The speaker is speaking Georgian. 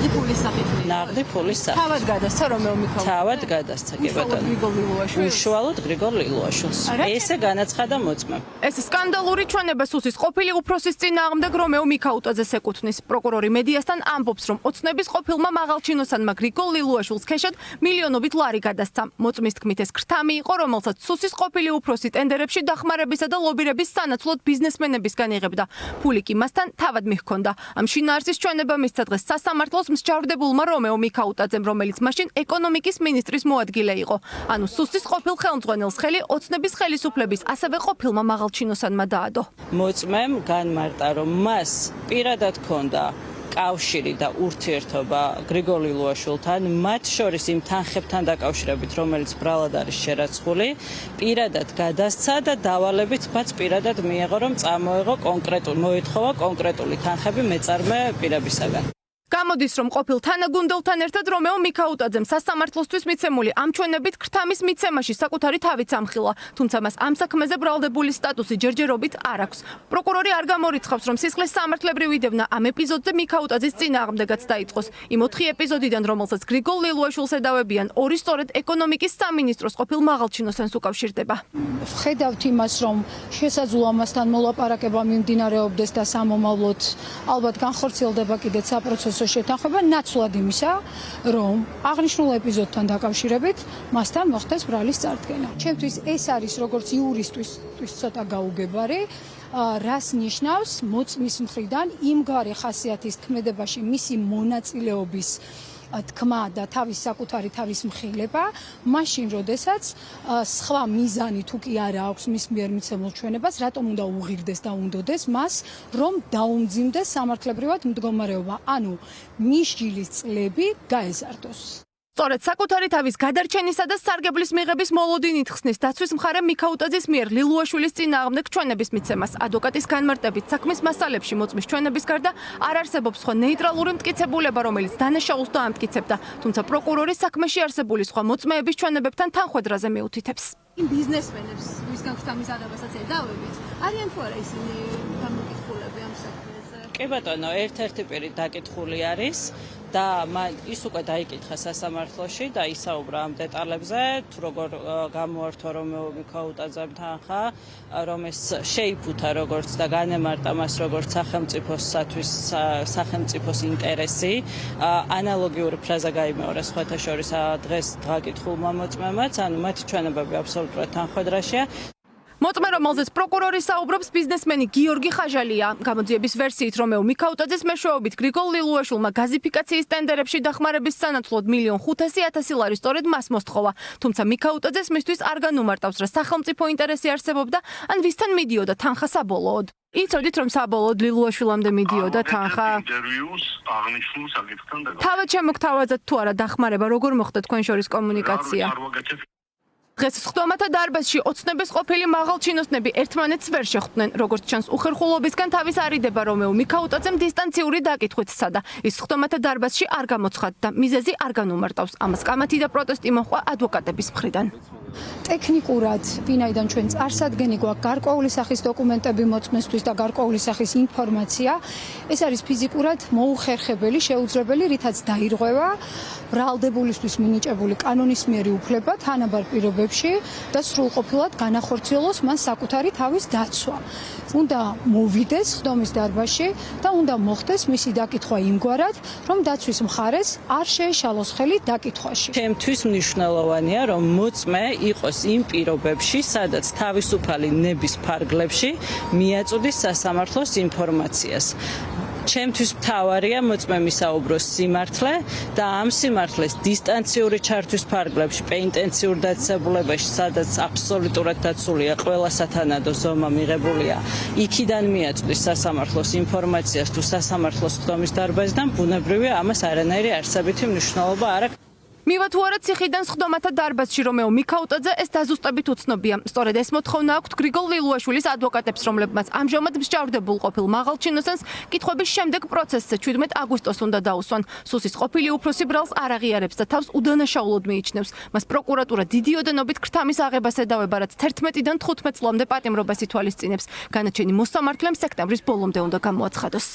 ნაღდი ფულის სახით. ნაღდი ფულის სახით. თავად გადასცა რომეო მიქაუტაძე. თავად გადასცა კი ბატონო. უშუალოდ გრიგოლ ლილუაშვილს. ესე განაცხადა მოწმემ. ეს სკანდალური ჩვენება სუსის ყოფილი უფროსის წინააღმდეგ რომეო მიქაუტაძეს ეკუთვნის. პროკურორი მედიასთან ამბობს, რომ ოცნების ყოფილმა მაღალჩინოსანმა გრიგოლ ლილუაშვილს ქეშად მილიონობით ლარი გადასცა. მოწმის თქმით, ეს ქრთამი იყო, რომელსაც სუსის ყოფილი უფროსი ტენდერებში დახმარებისა და ლობირების სანაცვლოდ ბიზნესმენებისგან იღებდა. ფული კი მასთან თავად მიჰქონდა. ამ შინაარსის ჩვენება მისცა დღეს სასამართლოს მსჯავრდებულმა რომეო მიქაუტაძემ, რომელიც მაშინ ეკონომიკის მინისტრის მოადგილე იყო. ანუ სუსის ყოფილ ხელმძღვანელს ხელი ოცნების ხელისუფლების ასევე ყოფილმა მაღალჩინოსანმა დაადო. მოწმემ განმარტა, რომ მას პირადად ჰქონდა კავშირი და ურთიერთობა გრიგოლ ლილუაშვილთან, მათ შორის იმ თანხებთან დაკავშირებით, რომელიც ბრალად არის შერაცხული, პირადად გადასცა და დავალებით მათ პირადად მიიღო, რომ მოეთხოვა კონკრეტული თანხები მეწარმე პირებისაგან. გამოდის, რომ ყოფილ თანაგუნდელთან ერთად რომეო მიქაუტაძემ სასამართლოსთვის მიცემული ამ ჩვენებით ქრთამის მიცემაში საკუთარი თავიც ამხილა, თუმცა მას ამ საქმეზე ბრალდებული სტატუსი ჯერჯერობით არ აქვს. პროკურორი არ გამორიცხავს, რომ სისხლის სამართლებრივი დევნა ამ ეპიზოდზე მიქაუტაძის წინააღმდეგაც დაიწყოს. იმ 4 ეპიზოდიდან, რომელსაც გრიგოლ ლილუაშვილს ედავებიან, 2 სწორედ ეკონომიკის სამინისტროს ყოფილ მაღალჩინოსანს უკავშირდება. ვხედავთ იმას, რომ შესაძლოა ამასთან მოლაპარაკება მიმდინარეობდეს და სამომავლოდ ალბათ განხორციელდება კიდეც საპროცესო შეთანხმება ნაცვლად იმისა, რომ აღნიშნულ ეპიზოდთან დაკავშირებით მასთან მოხდეს ბრალის წარდგენა. ჩემთვის ეს არის როგორც იურისტის ცოტა გაუგებარი, რას ნიშნავს მოწმის მხრიდან იმგვარი ხასიათის ქმედებაში მისი მონაწილეობის თქმა და საკუთარი თავის მხილება, მაშინ როდესაც სხვა მიზანი თუ კი არა აქვს მის მიერ მიცემულ ჩვენებას, რატომ უნდა უღირდეს და უნდოდეს მას, რომ დაუმძიმდეს სამართლებრივად მდგომარეობა, ანუ მისჯილის წლები გაეზარდოს. სწორედ საკუთარი თავის გადარჩენისა და სარგებლის მიღების მოლოდინით ხსნის დაცვის მხარე მიქაუტაძის მიერ ლილუაშვილის წინააღმდეგ ჩვენების მიცემას. ადვოკატის განმარტებით, საქმის მასალებში მოწმის ჩვენების გარდა არ არსებობს სხვა ნეიტრალური მტკიცებულება, რომელიც დანაშაულს დაამტკიცებდა, თუმცა პროკურორი საქმეში არსებული სხვა მოწმეების ჩვენებებთან თანხვედრაზე მიუთითებს. იმ ბიზნესმენებს, ვისგან ქრთამის აღებასაც ედავებით, არიან თუ არა ისინი გამოკითხულები ამ საქმეზე? კი ბატონო, ერთ-ერთი პირი დაკითხული არის და ის უკვე დაიკითხა სასამართლოში და ისაუბრა ამ დეტალებზე, თუ როგორ გამოართვა რომეო მიქაუტაძემ თანხა, რომ ეს შეიფუთა როგორც და განემარტა მას როგორც სახელმწიფოს ინტერესი. ანალოგიური ფრაზა გაიმეორა სხვათა შორის დღეს დაკითხულმა მოწმემაც, ანუ მათი ჩვენებები აბსოლუტურად თანხვედრაშია. მოწმე, რომელზეც პროკურორი საუბრობს, ბიზნესმენი გიორგი ხაჟალია. გამოძიების ვერსიით, რომეო მიქაუტაძის მეშვეობით გრიგოლ ლილუაშვილმა გაზიფიკაციის ტენდერებში დახმარების სანაცვლოდ 1.500.000 ლარი სწორედ მას მოსთხოვა. თუმცა მიქაუტაძეს მისთვის არ განუმარტავს, რა სახელმწიფო ინტერესი არსებობდა, ან ვისთან მიდიოდა თანხა საბოლოოდ. იცოდით, რომ საბოლოოდ ლილუაშვილამდე მიდიოდა თანხა? ინტერვიუს აღნიშნულ საკითხთან დაკავშირებით. თავად შემოგთავაზეთ თუ არა დახმარება, როგორ მოხდა თქვენ შორის კომუნიკაცია? დღეს სხდომათა დარბაზში ოცნების ყოფილი მაღალჩინოსნები ერთმანეთს ვერ შეხვდნენ. როგორც ჩანს, უხერხულობისგან თავის არიდება რომეო მიქაუტაძემ დისტანციური დაკითხვით სცადა. ის სხდომათა დარბაზში არ გამოცხადდა, მიზეზი არ განუმარტავს. ამას კამათი და პროტესტი მოჰყვა ადვოკატების მხრიდან. ტექნიკურად, ვინაიდან ჩვენ წარსადგენი გვაქვს გარკვეული სახის დოკუმენტები მოწმესთვის და გარკვეული სახის ინფორმაცია, ეს არის ფიზიკურად მოუხერხებელი, შეუძლებელი, რითაც დაირღვევა ბრალდებულისთვის მინიჭებული კანონისმიერი უფლება თანაბარ პირობებში და სრულყოფილად განახორციელოს მას საკუთარი თავის დაცვა. უნდა მოვიდეს სხდომის დარბაზში და უნდა მოხდეს მისი დაკითხვა იმგვარად, რომ დაცვის მხარეს არ შეეშალოს ხელი დაკითხვაში. ჩემთვის მნიშვნელოვანია, რომ მოწმე იყოს იმ პირობებში, სადაც თავისუფალი ნების ფარგლებში მიაწვდის სასამართლოს ინფორმაციას. ჩემთვის მთავარია მოწმე მისაუბროს სიმართლე და ამ სიმართლეს დისტანციური ჩართვის ფარგლებში, პეინტენციურ დაწესებულებაში, სადაც აბსოლუტურად დაცულია ყველა სათანადო ზომა მიღებულია, იქიდან მიაწვდის სასამართლოს ინფორმაციას თუ სასამართლოს სხდომის დარბაზიდან, ბუნებრივია ამას არანაირი არსებითი მნიშვნელობა არ აქვს. მივა თუ არა ციხიდან სხდომათა დარბაზში რომეო მიქაუტაძე ეს დაზუსტებით უცნობია. სწორედ ეს მოთხოვნა აქვთ გრიგოლ ლილუაშვილის ადვოკატებს, რომლებმაც ამჟამად მსჯავრდებულ ყოფილ მაღალჩინოსანს კითხვების შემდეგ პროცესზე 17 აგვისტოს უნდა დაუსვან. სუსის ყოფილი უფროსი ბრალს არ აღიარებს და თავს უდანაშაულოდ მიიჩნევს. მას პროკურატურა დიდი ოდენობით ქრთამის აღებას ედავება, რაც 11-დან 15 წლამდე პატიმრობას ითვალისწინებს. განაჩენი მოსამართლემ სექტემბრის ბოლომდე უნდა გამოაცხადოს.